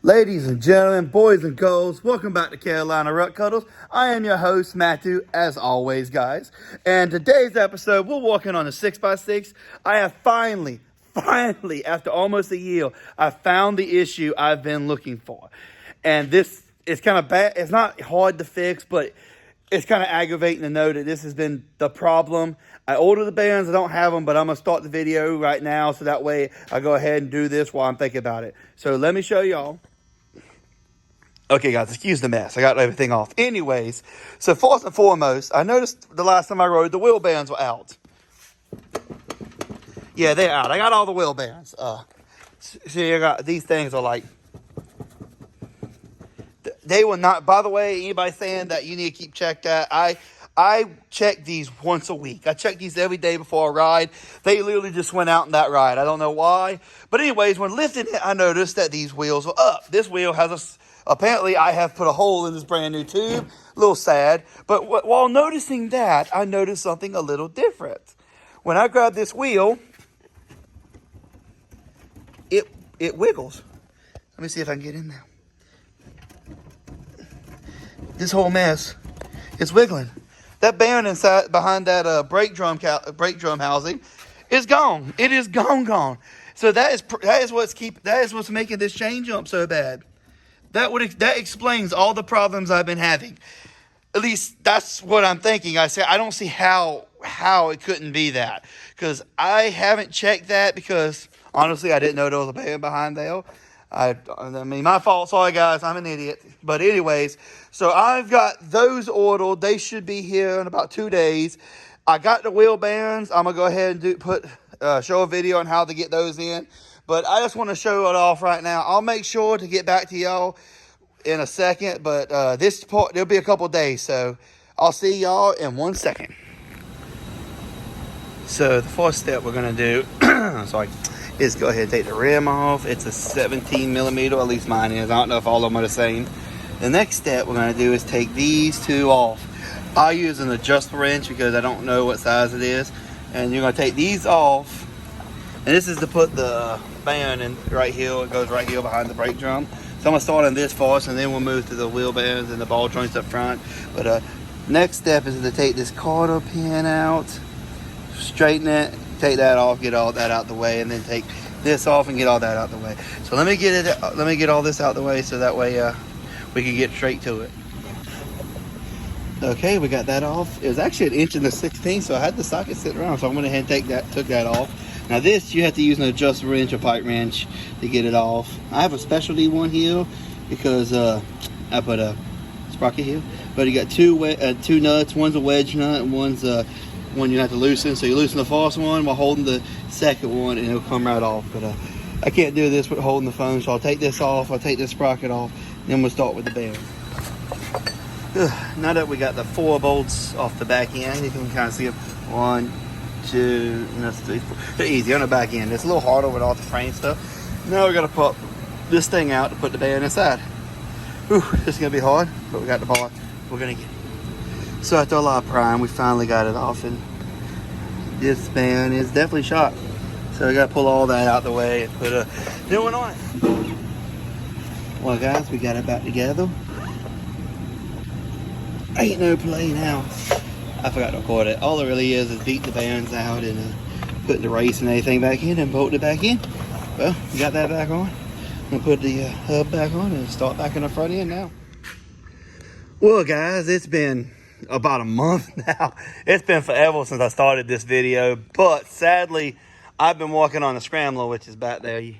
Ladies and gentlemen, boys and girls, welcome back to Carolina Ruck Cuddles. I am your host, Matthew, as always, guys. And today's episode, we're working on a 6x6. I have finally, after almost a year, I found the issue I've been looking for. And this is kind of bad. It's not hard to fix, but it's kind of aggravating to know that this has been the problem. I ordered the bands, I don't have them, but I'm going to start the video right now so that way I go ahead and do this while I'm thinking about it. So let me show y'all. Okay, guys, excuse the mess. I got everything off. Anyways, so first and foremost, I noticed the last time I rode, the wheel bands were out. Yeah, they're out. I got all the wheel bands. See, I got these things are like, they will not, by the way, anybody saying that you need to keep check that, I check these once a week. I check these every day before a ride. They literally just went out in that ride. I don't know why. But anyways, when lifting it, I noticed that these wheels were up. This wheel has apparently I have put a hole in this brand new tube. A little sad. But while noticing that, I noticed something a little different. When I grab this wheel, it wiggles. Let me see if I can get in there. This whole mess is wiggling. That bearing inside behind that brake drum housing is gone. It is gone. So that is what's making this chain jump so bad. That explains all the problems I've been having. At least that's what I'm thinking. I don't see how it couldn't be that, because I haven't checked that, because honestly I didn't know there was a bearing behind there. I mean, my fault. Sorry, guys. I'm an idiot. But anyways, so I've got those ordered. They should be here in about 2 days. I got the wheel bearings. I'm going to go ahead and show a video on how to get those in. But I just want to show it off right now. I'll make sure to get back to y'all in a second. But this part, there'll be a couple days. So I'll see y'all in 1 second. So the first step we're going to do, sorry, is go ahead and take the rim off. It's a 17 millimeter, at least mine is. I don't know if all of them are the same. The next step we're going to do is take these two off. I use an adjustable wrench because I don't know what size it is. And you're going to take these off. And this is to put the band in right here. It goes right here behind the brake drum. So I'm going to start on this first, and then we'll move to the wheel bands and the ball joints up front. But next step is to take this quarter pin out, straighten it, take that off, get all that out the way, and then take this off and get all that out the way. So let me get all this out the way so that way we can get straight to it. Okay, we got that off. It was actually 1.16 inches, so I had the socket sitting around, so I'm going to head and took that off. Now this, you have to use an adjustable wrench or pipe wrench to get it off. I have a specialty one here because I put a sprocket here, but you got two nuts. One's a wedge nut and one's one you have to loosen. So you loosen the first one while holding the second one, and it'll come right off. But I can't do this with holding the phone, so I'll take this off. I'll take this sprocket off, then we'll start with the bearing. Now that we got the 4 bolts off the back end, you can kind of see them. 1, 2, and that's 3, 4. They're easy on the back end. It's a little harder with all the frame stuff. Now we got to put this thing out to put the bearing inside. Whew, this is gonna be hard, but we got the part. We're gonna get it. So after a lot of prying, we finally got it off, and this band is definitely shot. So we got to pull all that out the way and put a new one on it. Well, guys, we got it back together. Ain't no play now. I forgot to record it. All it really is beat the bands out and put the race and everything back in and bolt it back in. Well, we got that back on. I'm gonna put the hub back on and start back in the front end now. Well, guys, it's been about a month now. It's been forever since I started this video, but sadly, I've been working on the scrambler, which is back there. You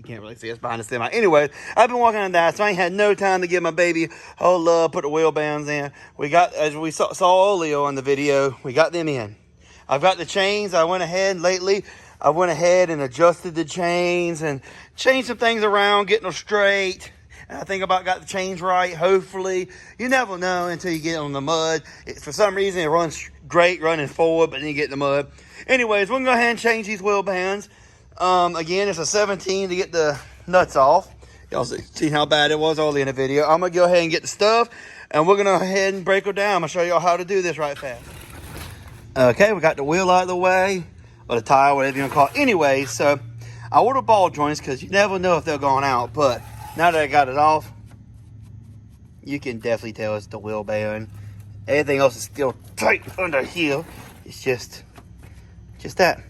can't really see it's behind the semi. Anyway, I've been working on that, so I ain't had no time to give my baby whole love, put the wheel bands in. We got, as we saw earlier on the video, we got them in. I've got the chains. I went ahead and adjusted the chains and changed some things around, getting them straight. And I think about got the chains right, hopefully. You never know until you get on the mud. For some reason, it runs great running forward, but then you get in the mud. Anyways, we're going to go ahead and change these wheel bands. Again, it's a 17 to get the nuts off. Y'all see how bad it was early in the video. I'm going to go ahead and get the stuff, and we're going to go ahead and break her down. I'm going to show y'all how to do this right fast. Okay, we got the wheel out of the way, or the tire, whatever you want to call it. Anyway, so I ordered ball joints because you never know if they're going out, but now that I got it off, you can definitely tell it's the wheel bearing. Everything else is still tight under here. It's just that.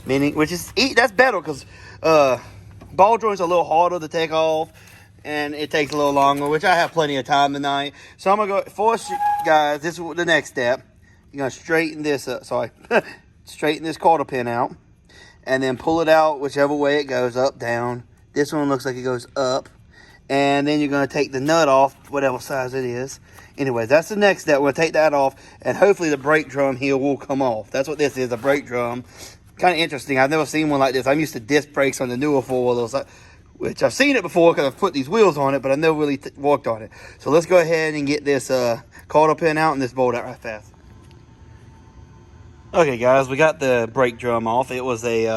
Meaning, which is, that's better because ball joints are a little harder to take off and it takes a little longer, which I have plenty of time tonight. So I'm going to go, first, guys, this is the next step. You're going to straighten this up, straighten this quarter pin out and then pull it out whichever way it goes, up, down. This one looks like it goes up. And then you're going to take the nut off, whatever size it is. Anyways, that's the next step. We'll take that off, and hopefully the brake drum here will come off. That's what this is, a brake drum. Kind of interesting. I've never seen one like this. I'm used to disc brakes on the newer four-wheelers, which I've seen it before because I've put these wheels on it, but I've never really worked on it. So let's go ahead and get this quarter pin out and this bolt out right fast. Okay, guys, we got the brake drum off. It was a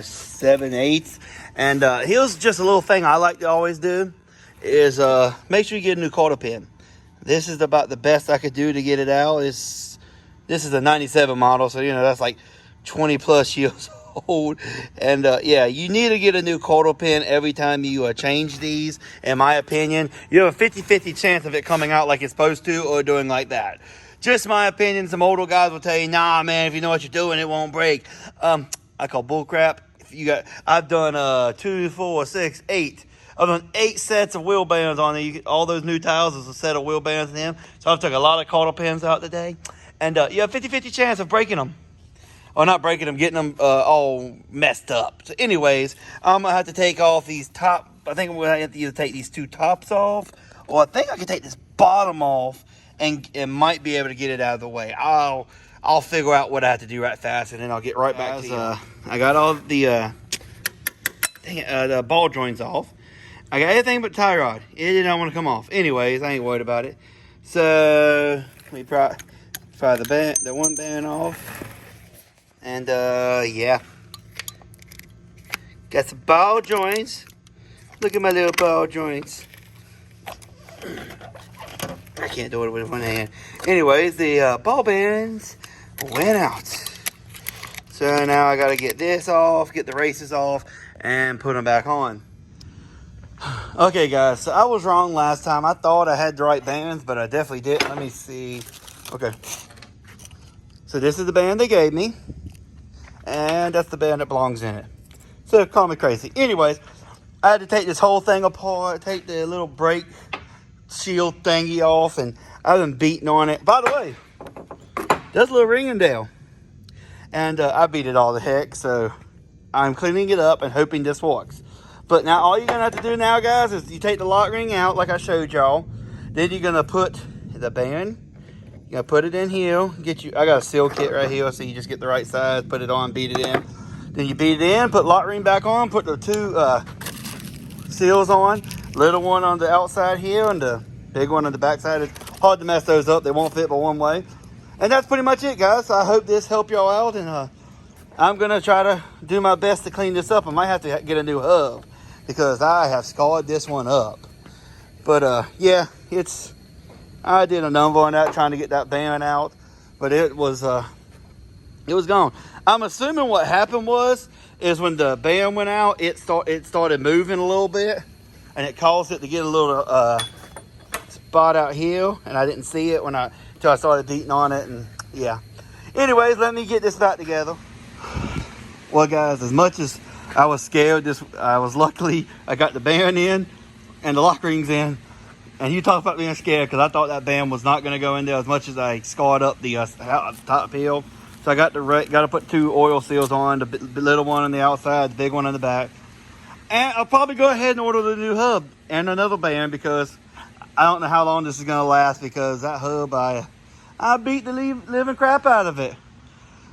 7/8. And here's just a little thing I like to always do is make sure you get a new quarter pin. This is about the best I could do to get it out. This is a 97 model, so, you know, that's like 20 plus years old. And yeah, you need to get a new quarter pin every time you change these. In my opinion, you have a 50-50 chance of it coming out like it's supposed to or doing like that. Just my opinion. Some older guys will tell you, nah, man, if you know what you're doing, it won't break. I call bull crap. I've done 2, 4, 6, 8. I've done 8 sets of wheel bands on there. All those new tires is a set of wheel bands in them. So I've took a lot of quarter pins out today. And you have a 50-50 chance of breaking them. Or not breaking them, getting them all messed up. So anyways, I'm going to have to take off these top. I think I'm going to have to either take these 2 tops off. Or I think I can take this bottom off. And might be able to get it out of the way. I'll figure out what I have to do right fast. And then I'll get right back to you. I got all the ball joints off. I got everything but tie rod. It did not want to come off. Anyways, I ain't worried about it. So let me pry the one band off. And yeah. Got some ball joints. Look at my little ball joints. I can't do it with one hand. Anyways, the ball bands went out. So now I got to get this off, get the races off, and put them back on. Okay, guys, so I was wrong last time. I thought I had the right bands, but I definitely didn't. Let me see. Okay. So this is the band they gave me, and that's the band that belongs in it. So call me crazy. Anyways, I had to take this whole thing apart, take the little brake shield thingy off, and I've been beating on it. By the way, there's a little ringing down, and I beat it all to heck, so I'm cleaning it up and hoping this works. But now all you're gonna have to do now, guys, is you take the lock ring out like I showed y'all. Then you're gonna put the band, you're gonna put it in here. I got a seal kit right here, so you just get the right size, put it on, beat it in. Then you beat it in, put lock ring back on, put the 2 seals on. Little one on the outside here and the big one on the back side. It's hard to mess those up. They won't fit but one way. And that's pretty much it, guys. So I hope this helped y'all out. And I'm going to try to do my best to clean this up. I might have to get a new hub because I have scarred this one up. But yeah, I did a number on that trying to get that band out. But it was gone. I'm assuming what happened is when the band went out, it started moving a little bit. And it caused it to get a little spot out here. And I didn't see it until I started beating on it. And yeah. Anyways, let me get this back together. Well, guys, as much as I was scared, luckily I got the band in and the lock rings in. And you talk about being scared, because I thought that band was not going to go in there as much as I scarred up the top hill. So I got to put 2 oil seals on, the little one on the outside, the big one on the back. And I'll probably go ahead and order the new hub and another band, because I don't know how long this is going to last, because that hub, I beat the living crap out of it.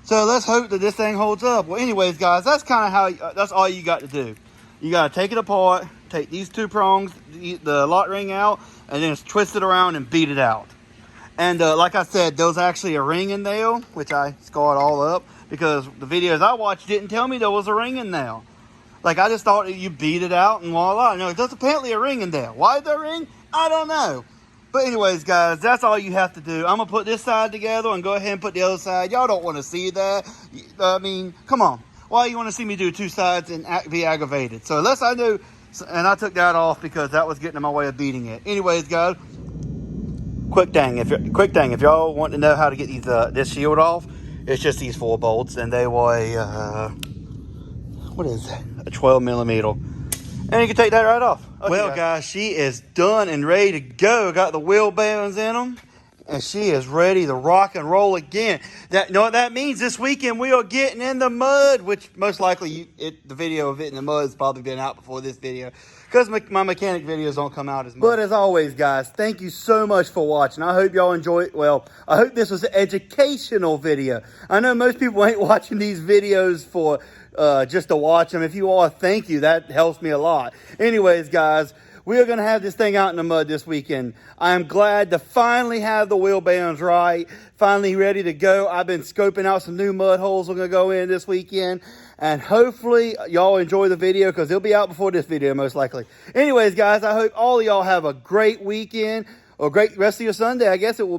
So let's hope that this thing holds up. Well, anyways, guys, that's that's all you got to do. You got to take it apart, take these 2 prongs, the lock ring out, and then twist it around and beat it out. And like I said, there's actually a ring in there, which I scarred all up, because the videos I watched didn't tell me there was a ring in there. Like, I just thought that you beat it out and voila. No, there's apparently a ring in there. Why is there a ring? I don't know. But anyways, guys, that's all you have to do. I'm going to put this side together and go ahead and put the other side. Y'all don't want to see that. I mean, come on. Why you want to see me do 2 sides and be aggravated? So unless I know So, and I took that off because that was getting in my way of beating it. Anyways, guys, quick thing. If y'all want to know how to get these this shield off, it's just these 4 bolts, and they weigh what is that? A 12 millimeter. And you can take that right off. Okay, well, guys, she is done and ready to go. Got the wheel bearings in them. And she is ready to rock and roll again. You know what that means? This weekend we are getting in the mud, which most likely the video of it in the mud has probably been out before this video, because my mechanic videos don't come out as much. But as always, guys, thank you so much for watching. I hope y'all enjoy it. Well, I hope this was an educational video. I know most people ain't watching these videos for just to watch them. If you are, thank you. That helps me a lot. Anyways, guys, we are going to have this thing out in the mud this weekend. I'm glad to finally have the wheel bearings right, finally ready to go. I've been scoping out some new mud holes we're going to go in this weekend. And hopefully y'all enjoy the video, because it'll be out before this video most likely. Anyways, guys, I hope all of y'all have a great weekend, or great rest of your Sunday. I guess it will be.